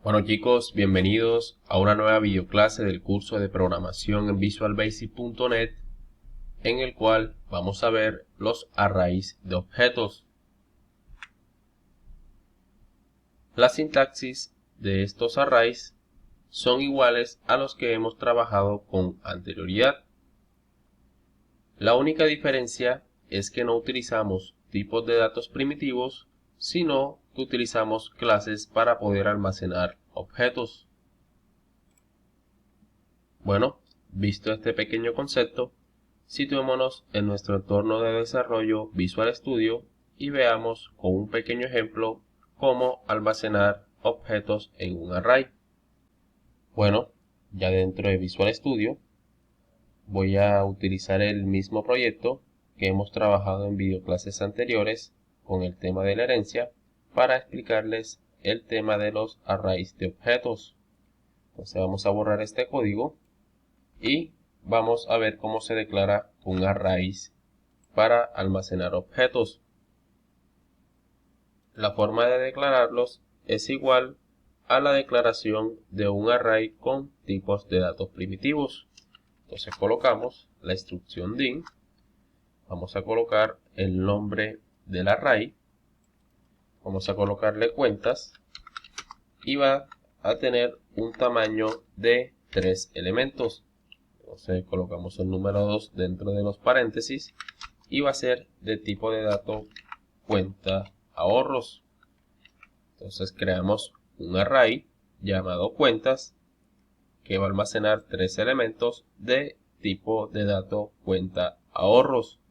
Bueno chicos, bienvenidos a una nueva videoclase del curso de programación en visualbasic.net, en el cual vamos a ver los arrays de objetos. La sintaxis de estos arrays son iguales a los que hemos trabajado con anterioridad. La única diferencia es que no utilizamos tipos de datos primitivos, sino que utilizamos clases para poder almacenar objetos. Bueno, visto este pequeño concepto, situémonos en nuestro entorno de desarrollo Visual Studio y veamos con un pequeño ejemplo cómo almacenar objetos en un array. Bueno, ya dentro de Visual Studio voy a utilizar el mismo proyecto que hemos trabajado en videoclases anteriores con el tema de la herencia para explicarles el tema de los arrays de objetos. Entonces vamos a borrar este código y vamos a ver cómo se declara un array para almacenar objetos. La forma de declararlos es igual a la declaración de un array con tipos de datos primitivos. Entonces colocamos la instrucción din, vamos a colocar el nombre del array, vamos a colocarle cuentas y va a tener un tamaño de 3 elementos. Entonces colocamos el número 2 dentro de los paréntesis y va a ser de tipo de dato cuenta ahorros. Entonces creamos un array llamado cuentas que va a almacenar 3 elementos de tipo de dato cuenta ahorros.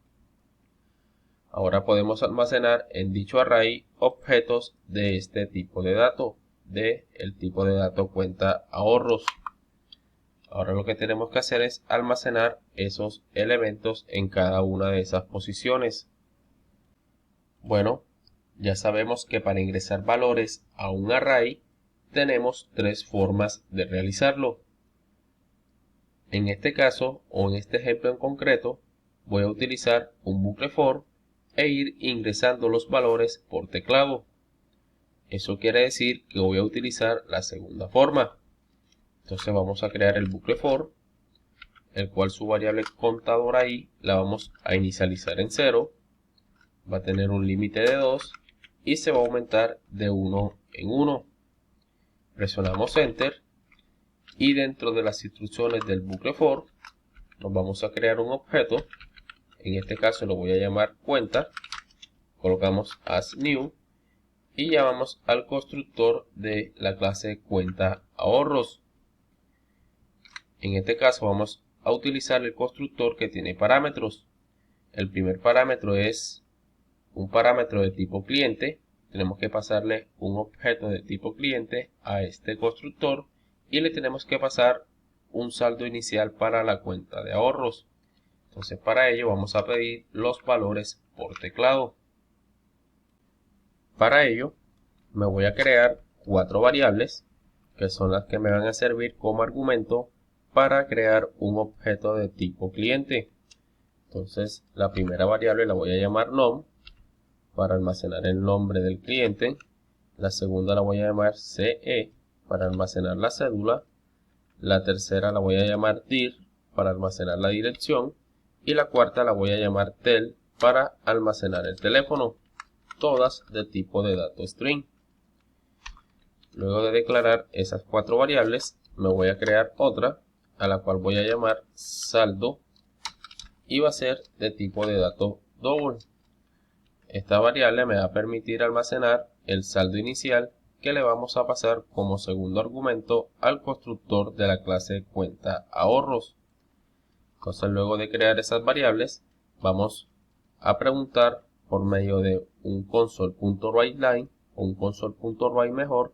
Ahora podemos almacenar en dicho array objetos de este tipo de dato, de el tipo de dato cuenta ahorros. Ahora lo que tenemos que hacer es almacenar esos elementos en cada una de esas posiciones. Bueno, ya sabemos que para ingresar valores a un array tenemos 3 formas de realizarlo. En este caso, o en este ejemplo en concreto, voy a utilizar un bucle for e ir ingresando los valores por teclado. Eso quiere decir que voy a utilizar la segunda forma. Entonces vamos a crear el bucle for, el cual su variable contadora i la vamos a inicializar en 0, va a tener un límite de 2 y se va a aumentar de 1 en 1. Presionamos Enter y dentro de las instrucciones del bucle for nos vamos a crear un objeto. En este caso lo voy a llamar cuenta, colocamos as new y llamamos al constructor de la clase cuenta ahorros. En este caso vamos a utilizar el constructor que tiene parámetros. El primer parámetro es un parámetro de tipo cliente. Tenemos que pasarle un objeto de tipo cliente a este constructor y le tenemos que pasar un saldo inicial para la cuenta de ahorros. Entonces para ello vamos a pedir los valores por teclado. Para ello me voy a crear 4 variables que son las que me van a servir como argumento para crear un objeto de tipo cliente. Entonces la primera variable la voy a llamar num para almacenar el nombre del cliente. La segunda la voy a llamar ce para almacenar la cédula. La tercera la voy a llamar dir para almacenar la dirección. Y la cuarta la voy a llamar tel para almacenar el teléfono. Todas de tipo de dato string. Luego de declarar esas 4 variables, me voy a crear otra a la cual voy a llamar saldo y va a ser de tipo de dato double. Esta variable me va a permitir almacenar el saldo inicial que le vamos a pasar como segundo argumento al constructor de la clase cuenta ahorros. Entonces luego de crear esas variables vamos a preguntar por medio de un console.writeLine o un console.writeMejor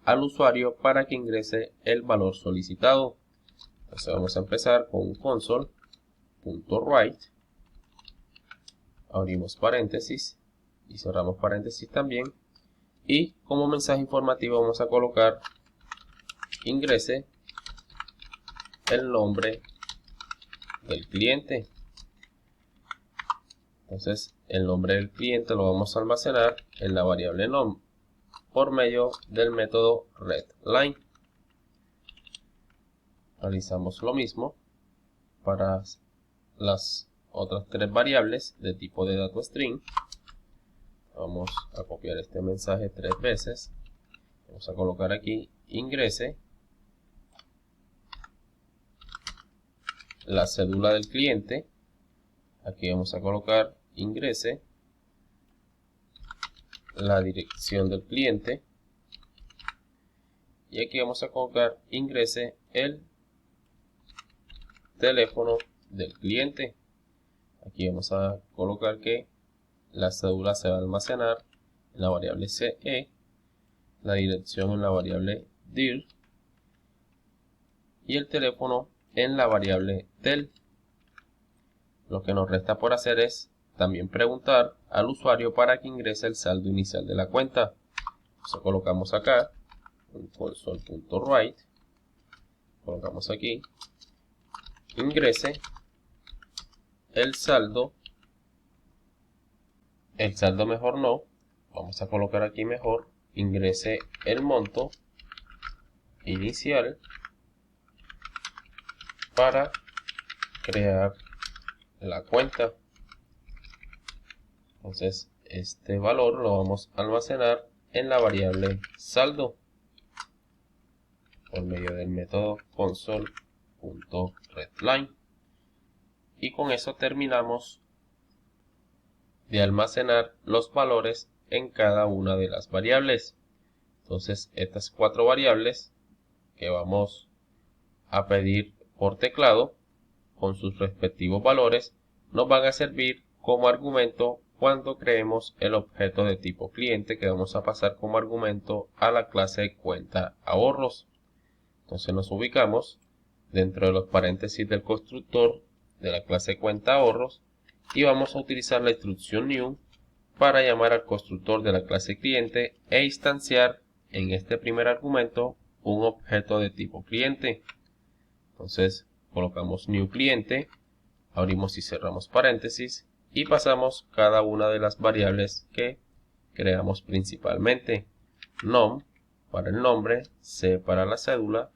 al usuario para que ingrese el valor solicitado. Entonces vamos a empezar con un console.write, abrimos paréntesis y cerramos paréntesis también, y como mensaje informativo vamos a colocar ingrese el nombre del cliente. Entonces el nombre del cliente lo vamos a almacenar en la variable num por medio del método readLine. Realizamos lo mismo para las otras tres variables de tipo de dato string. Vamos a copiar este mensaje 3 veces. Vamos a colocar aquí ingrese la cédula del cliente. Aquí vamos a colocar ingrese la dirección del cliente. Y aquí vamos a colocar ingrese el teléfono del cliente. Aquí vamos a colocar que la cédula se va a almacenar en la variable CE, la dirección en la variable dir y el teléfono en la variable tel. Lo que nos resta por hacer es también preguntar al usuario para que ingrese el saldo inicial de la cuenta. Entonces colocamos acá un console.write, colocamos aquí ingrese el saldo mejor no, vamos a colocar aquí mejor, ingrese el monto inicial para crear la cuenta. Entonces este valor lo vamos a almacenar en la variable saldo por medio del método console.readLine. Y con eso terminamos de almacenar los valores en cada una de las variables. Entonces estas 4 variables que vamos a pedir por teclado con sus respectivos valores nos van a servir como argumento cuando creemos el objeto de tipo cliente que vamos a pasar como argumento a la clase cuenta ahorros. Entonces nos ubicamos dentro de los paréntesis del constructor de la clase cuenta ahorros y vamos a utilizar la instrucción new para llamar al constructor de la clase cliente e instanciar en este primer argumento un objeto de tipo cliente. Entonces colocamos new cliente, abrimos y cerramos paréntesis y pasamos cada una de las variables que creamos principalmente. Nom para el nombre, C para la cédula,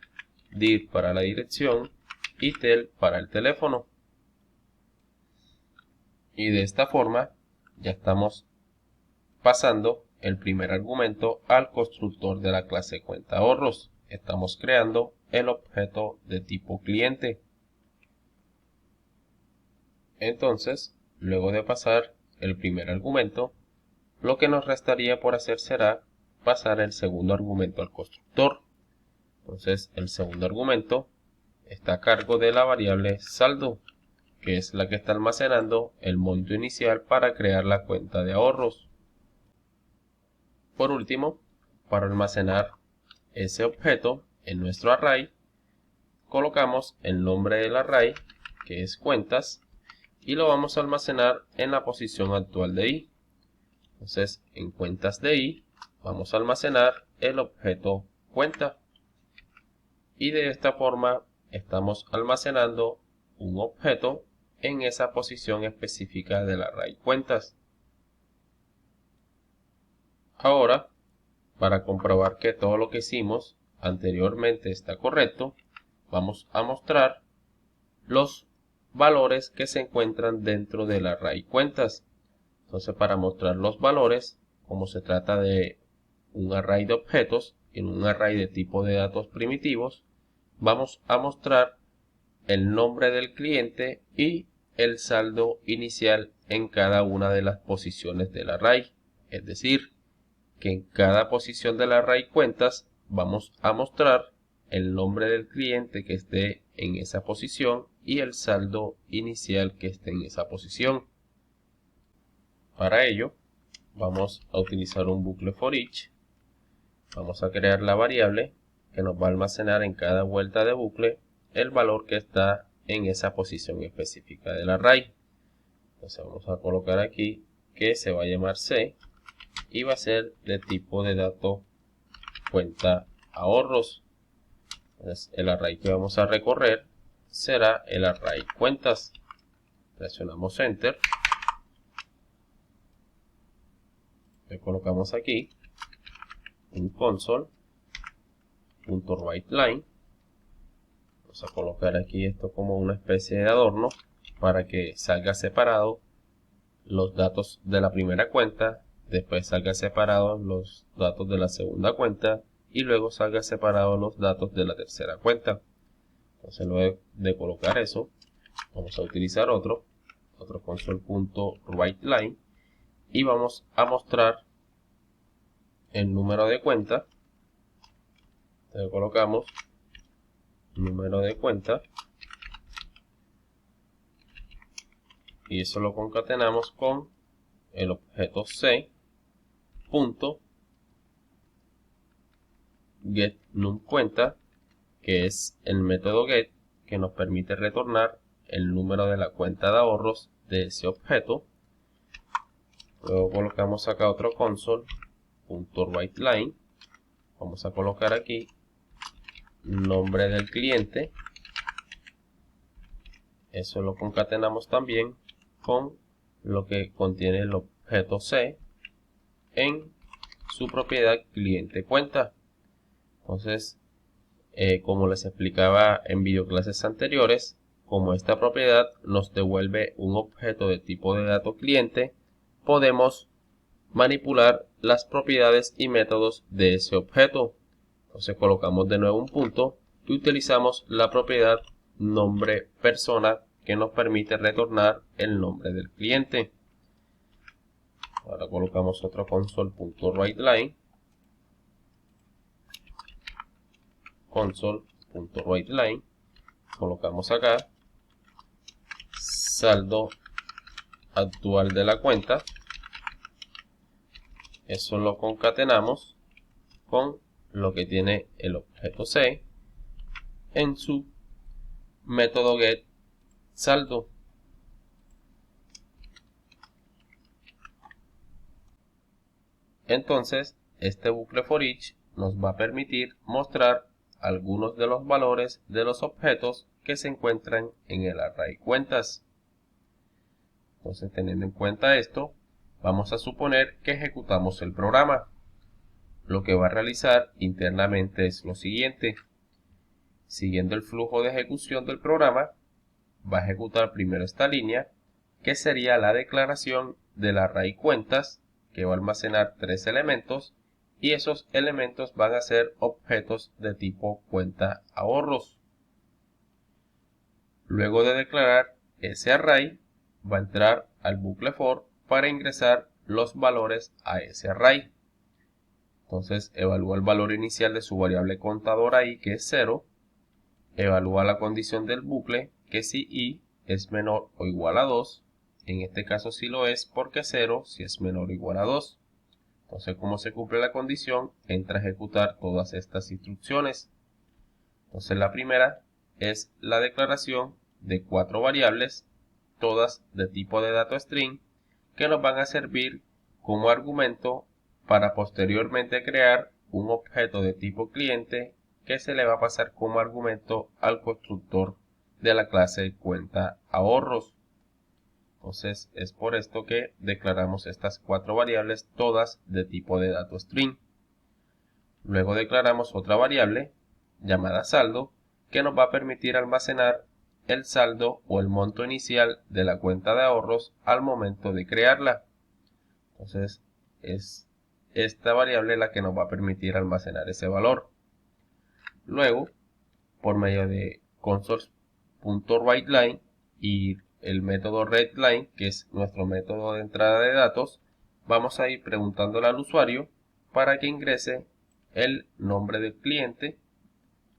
dir para la dirección y tel para el teléfono. Y de esta forma ya estamos pasando el primer argumento al constructor de la clase cuenta ahorros. Estamos creando el objeto de tipo cliente. Entonces, luego de pasar el primer argumento, lo que nos restaría por hacer será pasar el segundo argumento al constructor. Entonces, el segundo argumento está a cargo de la variable saldo, que es la que está almacenando el monto inicial para crear la cuenta de ahorros. Por último, para almacenar ese objeto en nuestro array, colocamos el nombre del array, que es cuentas, y lo vamos a almacenar en la posición actual de i. Entonces, en cuentas de i, vamos a almacenar el objeto cuenta. Y de esta forma, estamos almacenando un objeto en esa posición específica del array cuentas. Ahora, para comprobar que todo lo que hicimos anteriormente está correcto, vamos a mostrar los valores que se encuentran dentro del array cuentas. Entonces, para mostrar los valores, como se trata de un array de objetos en un array de tipo de datos primitivos, vamos a mostrar el nombre del cliente y el saldo inicial en cada una de las posiciones del array. Es decir, que en cada posición del array cuentas vamos a mostrar el nombre del cliente que esté en esa posición y el saldo inicial que esté en esa posición. Para ello vamos a utilizar un bucle for each. Vamos a crear la variable que nos va a almacenar en cada vuelta de bucle el valor que está en esa posición específica del array. Entonces vamos a colocar aquí que se va a llamar C y va a ser de tipo de dato cuenta ahorros. Entonces el array que vamos a recorrer será el array cuentas. Presionamos enter, le colocamos aquí un console.writeLine. Vamos a colocar aquí esto como una especie de adorno para que salga separado los datos de la primera cuenta, después salga separados los datos de la segunda cuenta y luego salga separados los datos de la tercera cuenta. Entonces luego de colocar eso, vamos a utilizar otro console.writeLine y vamos a mostrar el número de cuenta. Entonces colocamos número de cuenta y eso lo concatenamos con el objeto c.getNumCuenta, que es el método get que nos permite retornar el número de la cuenta de ahorros de ese objeto. Luego colocamos acá otro console.writeLine. Vamos a colocar aquí nombre del cliente. Eso lo concatenamos también con lo que contiene el objeto C en su propiedad cliente cuenta. Entonces, como les explicaba en videoclases anteriores, como esta propiedad nos devuelve un objeto de tipo de dato cliente, podemos manipular las propiedades y métodos de ese objeto. Entonces colocamos de nuevo un punto y utilizamos la propiedad nombre persona que nos permite retornar el nombre del cliente. Ahora colocamos otro console.writeLine, console.writeLine, colocamos acá saldo actual de la cuenta. Eso lo concatenamos con lo que tiene el objeto C en su método getSaldo. Entonces, este bucle for each nos va a permitir mostrar algunos de los valores de los objetos que se encuentran en el array cuentas. Entonces, teniendo en cuenta esto, vamos a suponer que ejecutamos el programa. Lo que va a realizar internamente es lo siguiente. Siguiendo el flujo de ejecución del programa, va a ejecutar primero esta línea, que sería la declaración del array cuentas, que va a almacenar 3 elementos, y esos elementos van a ser objetos de tipo cuenta ahorros. Luego de declarar ese array, va a entrar al bucle for para ingresar los valores a ese array. Entonces evalúa el valor inicial de su variable contadora i, que es 0, evalúa la condición del bucle, que si i es menor o igual a 2, en este caso sí lo es porque 0 si es menor o igual a 2. Entonces, como se cumple la condición, entra a ejecutar todas estas instrucciones. Entonces, la primera es la declaración de 4 variables, todas de tipo de dato string, que nos van a servir como argumento para posteriormente crear un objeto de tipo cliente que se le va a pasar como argumento al constructor de la clase cuenta ahorros. Entonces es por esto que declaramos estas 4 variables todas de tipo de dato string. Luego declaramos otra variable llamada saldo que nos va a permitir almacenar el saldo o el monto inicial de la cuenta de ahorros al momento de crearla. Entonces es esta variable la que nos va a permitir almacenar ese valor. Luego, por medio de console.writeLine y el método readLine, que es nuestro método de entrada de datos, vamos a ir preguntándole al usuario para que ingrese el nombre del cliente,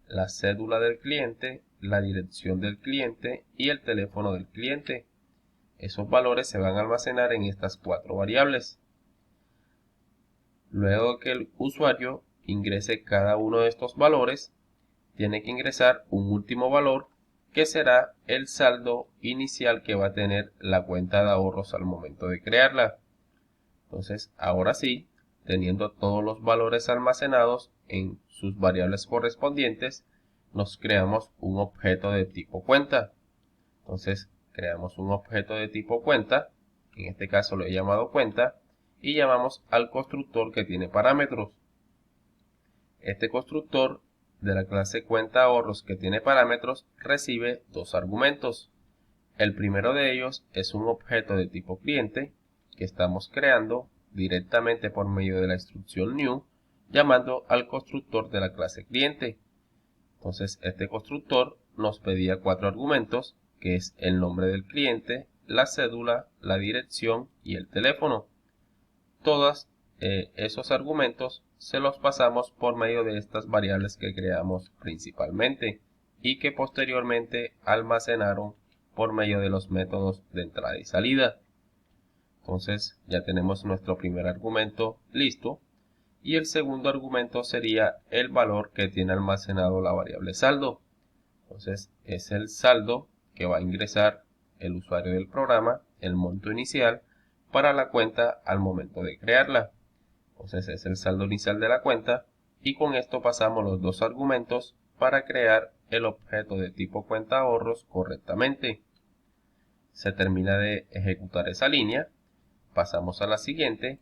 la cédula del cliente, la dirección del cliente y el teléfono del cliente. Esos valores se van a almacenar en estas 4 variables. Luego que el usuario ingrese cada uno de estos valores, tiene que ingresar un último valor que será el saldo inicial que va a tener la cuenta de ahorros al momento de crearla. Entonces, ahora sí, teniendo todos los valores almacenados en sus variables correspondientes, nos creamos un objeto de tipo cuenta. Entonces, creamos un objeto de tipo cuenta, en este caso lo he llamado cuenta, y llamamos al constructor que tiene parámetros. Este constructor de la clase cuenta ahorros que tiene parámetros recibe dos argumentos. El primero de ellos es un objeto de tipo cliente que estamos creando directamente por medio de la instrucción new, llamando al constructor de la clase cliente. Entonces este constructor nos pedía cuatro argumentos, que es el nombre del cliente, la cédula, la dirección y el teléfono. Todos esos argumentos se los pasamos por medio de estas variables que creamos principalmente y que posteriormente almacenaron por medio de los métodos de entrada y salida. Entonces ya tenemos nuestro primer argumento listo y el segundo argumento sería el valor que tiene almacenado la variable saldo. Entonces es el saldo que va a ingresar el usuario del programa, el monto inicial, para la cuenta al momento de crearla. Entonces es el saldo inicial de la cuenta y con esto pasamos los dos argumentos para crear el objeto de tipo cuenta ahorros correctamente. Se termina de ejecutar esa línea, pasamos a la siguiente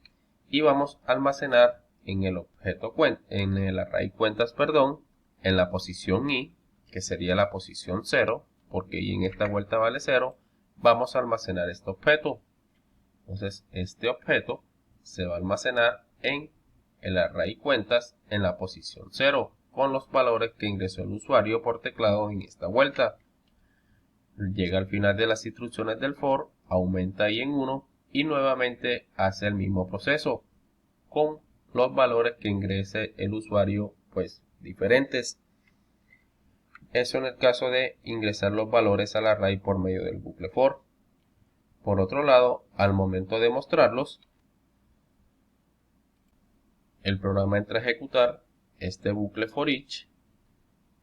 y vamos a almacenar en el objeto en el array cuentas, en la posición i, que sería la posición 0, porque i en esta vuelta vale 0, vamos a almacenar este objeto. Entonces este objeto se va a almacenar en el array cuentas en la posición 0, con los valores que ingresó el usuario por teclado en esta vuelta. Llega al final de las instrucciones del for, aumenta i en 1 y nuevamente hace el mismo proceso con los valores que ingrese el usuario pues diferentes. Eso en el caso de ingresar los valores al array por medio del bucle for. Por otro lado, al momento de mostrarlos, el programa entra a ejecutar este bucle for each,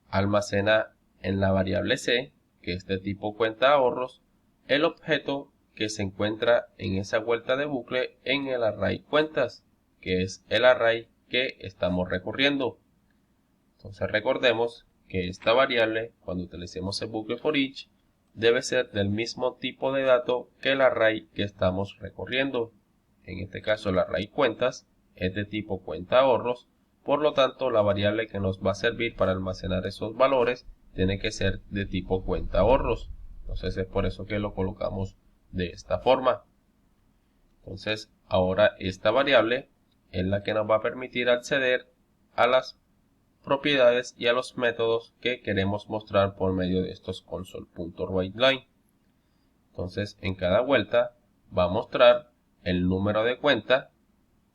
almacena en la variable c, que es de tipo cuenta ahorros, el objeto que se encuentra en esa vuelta de bucle en el array cuentas, que es el array que estamos recorriendo. Entonces recordemos que esta variable, cuando utilicemos el bucle for each, debe ser del mismo tipo de dato que el array que estamos recorriendo. En este caso el array cuentas es de tipo cuenta ahorros, por lo tanto la variable que nos va a servir para almacenar esos valores tiene que ser de tipo cuenta ahorros. Entonces es por eso que lo colocamos de esta forma. Entonces ahora esta variable es la que nos va a permitir acceder a las propiedades y a los métodos que queremos mostrar por medio de estos console.writeLine. Entonces en cada vuelta va a mostrar el número de cuenta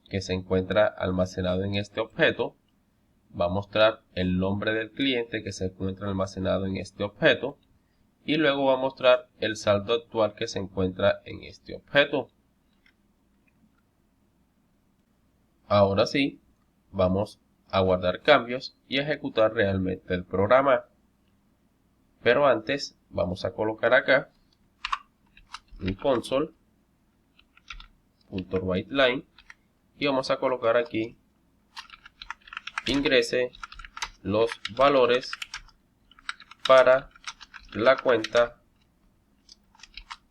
que se encuentra almacenado en este objeto, va a mostrar el nombre del cliente que se encuentra almacenado en este objeto y luego va a mostrar el saldo actual que se encuentra en este objeto. Ahora sí, vamos a guardar cambios y ejecutar realmente el programa. Pero antes vamos a colocar acá un console.writeLine y vamos a colocar aquí ingrese los valores para la cuenta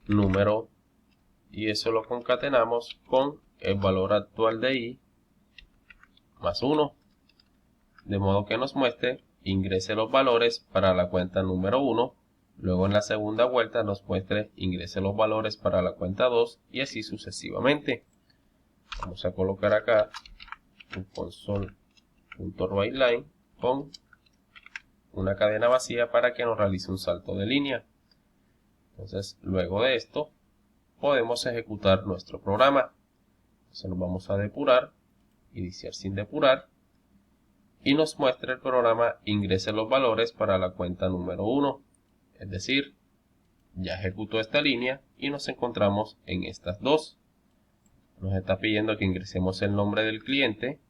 número y eso lo concatenamos con el valor actual de i más 1, de modo que nos muestre ingrese los valores para la cuenta número 1, luego en la segunda vuelta nos muestre ingrese los valores para la cuenta 2 y así sucesivamente. Vamos a colocar acá un console.writeLine con una cadena vacía para que nos realice un salto de línea. Entonces luego de esto podemos ejecutar nuestro programa. Entonces nos vamos a depurar, iniciar sin depurar y nos muestra el programa ingrese los valores para la cuenta número 1, es decir, ya ejecutó esta línea y nos encontramos en estas dos. Nos está pidiendo que ingresemos el nombre del cliente,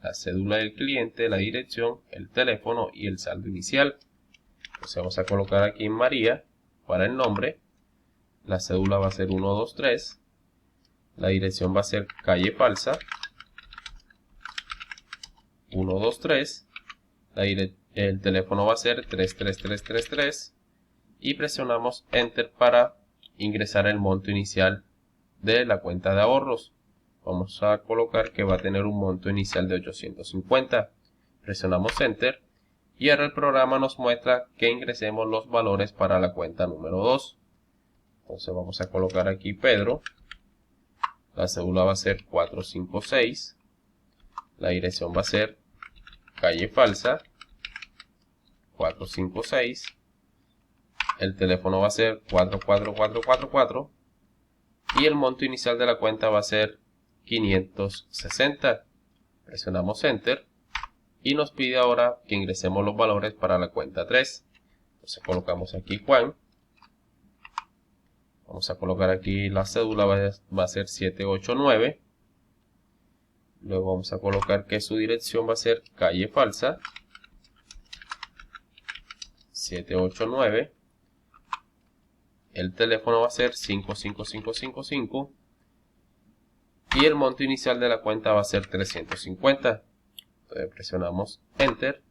la cédula del cliente, la dirección, el teléfono y el saldo inicial. Entonces vamos a colocar aquí en María para el nombre, la cédula va a ser 123, la dirección va a ser calle Falsa 123, el teléfono va a ser 33333 y presionamos Enter para ingresar el monto inicial de la cuenta de ahorros. Vamos a colocar que va a tener un monto inicial de 850. Presionamos Enter y ahora el programa nos muestra que ingresemos los valores para la cuenta número 2. Entonces vamos a colocar aquí Pedro. La cédula va a ser 456. La dirección va a ser calle Falsa 456. El teléfono va a ser 44444. Y el monto inicial de la cuenta va a ser 560. Presionamos Enter y nos pide ahora que ingresemos los valores para la cuenta 3. Entonces colocamos aquí Juan. Vamos a colocar aquí la cédula, va a ser 789. Luego vamos a colocar que su dirección va a ser calle Falsa 789. El teléfono va a ser 55555. Y el monto inicial de la cuenta va a ser 350. Entonces presionamos Enter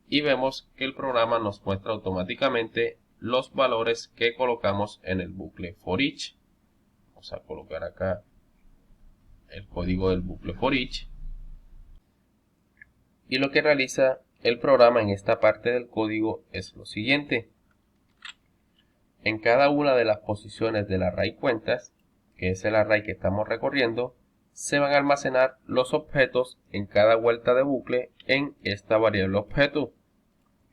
y vemos que el programa nos muestra automáticamente los valores que colocamos en el bucle for each. Vamos a colocar acá el código del bucle for each. Y lo que realiza el programa en esta parte del código es lo siguiente. En cada una de las posiciones del array cuentas, que es el array que estamos recorriendo, se van a almacenar los objetos en cada vuelta de bucle en esta variable objeto,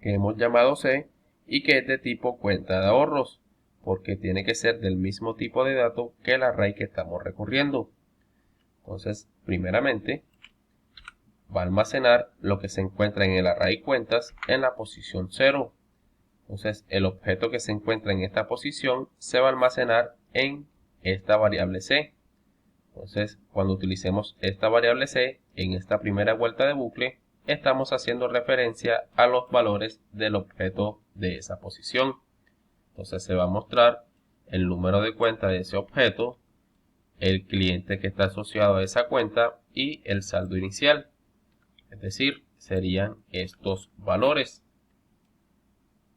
que hemos llamado C y que es de tipo cuenta de ahorros, porque tiene que ser del mismo tipo de dato que el array que estamos recorriendo. Entonces, primeramente, va a almacenar lo que se encuentra en el array cuentas en la posición 0. Entonces, el objeto que se encuentra en esta posición se va a almacenar en esta variable C. Entonces, cuando utilicemos esta variable C en esta primera vuelta de bucle, estamos haciendo referencia a los valores del objeto de esa posición. Entonces, se va a mostrar el número de cuenta de ese objeto, el cliente que está asociado a esa cuenta y el saldo inicial. Es decir, serían estos valores.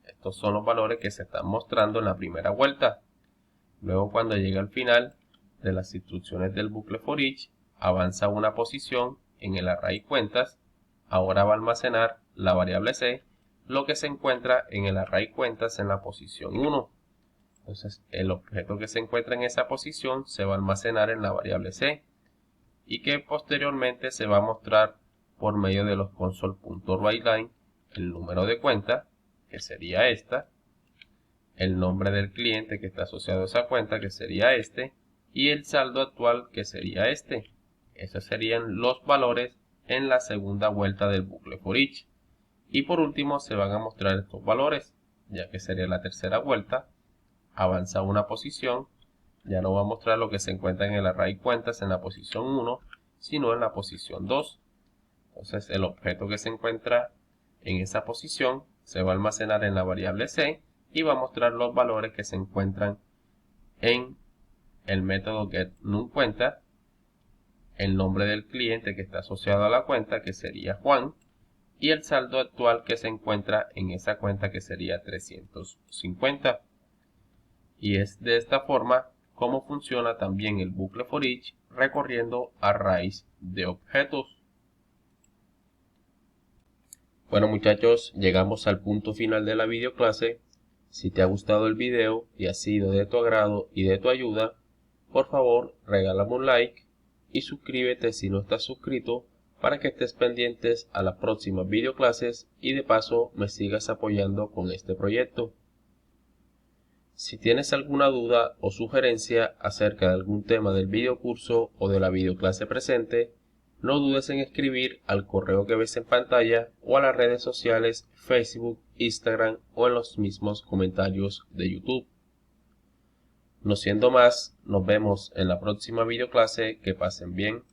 Estos son los valores que se están mostrando en la primera vuelta. Luego, cuando llegue al final de las instrucciones del bucle for each, avanza una posición en el array cuentas. Ahora va a almacenar la variable C, lo que se encuentra en el array cuentas en la posición 1. Entonces, el objeto que se encuentra en esa posición se va a almacenar en la variable C y que posteriormente se va a mostrar por medio de los console.writeLine el número de cuenta, que sería esta, el nombre del cliente que está asociado a esa cuenta, que sería este, y el saldo actual, que sería este. Esos serían los valores en la segunda vuelta del bucle for each. Y por último se van a mostrar estos valores, ya que sería la tercera vuelta. Avanza una posición, ya no va a mostrar lo que se encuentra en el array cuentas en la posición 1, sino en la posición 2. Entonces el objeto que se encuentra en esa posición se va a almacenar en la variable C y va a mostrar los valores que se encuentran en el método getNumCuenta, el nombre del cliente que está asociado a la cuenta, que sería Juan, y el saldo actual que se encuentra en esa cuenta, que sería 350. Y es de esta forma como funciona también el bucle for each recorriendo arrays de objetos. Bueno muchachos, llegamos al punto final de la videoclase. Si te ha gustado el video y ha sido de tu agrado y de tu ayuda, por favor regálame un like y suscríbete si no estás suscrito para que estés pendientes a las próximas videoclases y de paso me sigas apoyando con este proyecto. Si tienes alguna duda o sugerencia acerca de algún tema del videocurso o de la videoclase presente, no dudes en escribir al correo que ves en pantalla o a las redes sociales Facebook, Instagram o en los mismos comentarios de YouTube. No siendo más, nos vemos en la próxima videoclase. Que pasen bien.